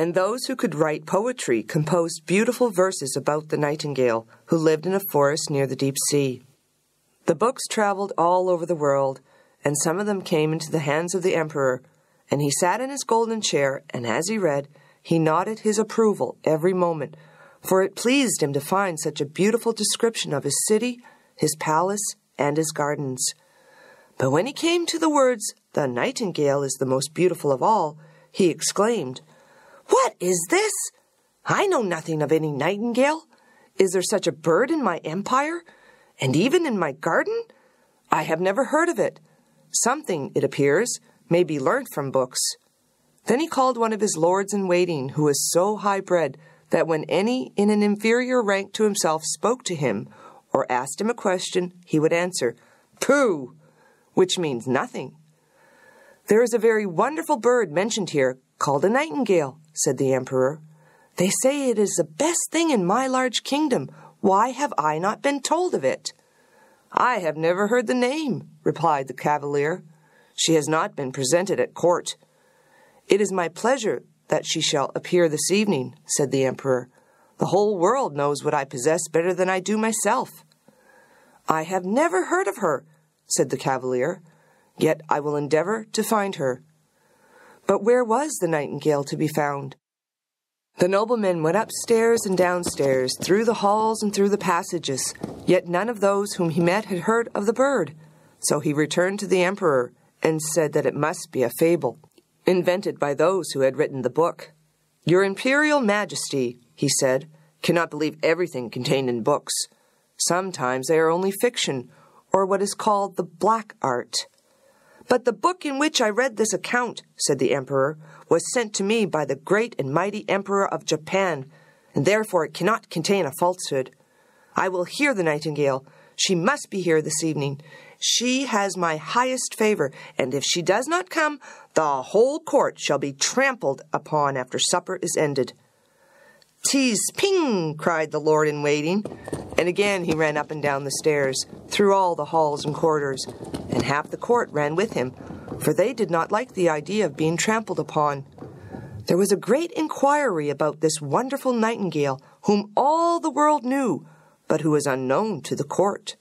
and those who could write poetry composed beautiful verses about the nightingale who lived in a forest near the deep sea. The books traveled all over the world, and some of them came into the hands of the emperor, and he sat in his golden chair, and as he read, he nodded his approval every moment, for it pleased him to find such a beautiful description of his city, his palace, and his gardens. But when he came to the words, "The nightingale is the most beautiful of all," he exclaimed, "What is this? I know nothing of any nightingale. Is there such a bird in my empire, and even in my garden? I have never heard of it. Something, it appears, may be learnt from books." Then he called one of his lords-in-waiting, who was so high-bred that when any in an inferior rank to himself spoke to him or asked him a question, he would answer, "Pooh!" which means nothing. "There is a very wonderful bird mentioned here, called a nightingale," said the emperor. "They say it is the best thing in my large kingdom. Why have I not been told of it?" "I have never heard the name," replied the cavalier. "She has not been presented at court." "It is my pleasure that she shall appear this evening," said the emperor. "The whole world knows what I possess better than I do myself." "I have never heard of her," said the cavalier, "yet I will endeavor to find her." But where was the nightingale to be found? The noblemen went upstairs and downstairs, through the halls and through the passages, yet none of those whom he met had heard of the bird. So he returned to the emperor and said that it must be a fable, invented by those who had written the book. "Your Imperial Majesty," he said, "cannot believe everything contained in books. Sometimes they are only fiction, or what is called the black art." "But the book in which I read this account," said the emperor, "was sent to me by the great and mighty Emperor of Japan, and therefore it cannot contain a falsehood. I will hear the nightingale. She must be here this evening. She has my highest favor, and if she does not come, the whole court shall be trampled upon after supper is ended." "Tease ping!" cried the lord-in-waiting, and again he ran up and down the stairs, through all the halls and corridors, and half the court ran with him, for they did not like the idea of being trampled upon. There was a great inquiry about this wonderful nightingale, whom all the world knew, but who was unknown to the court.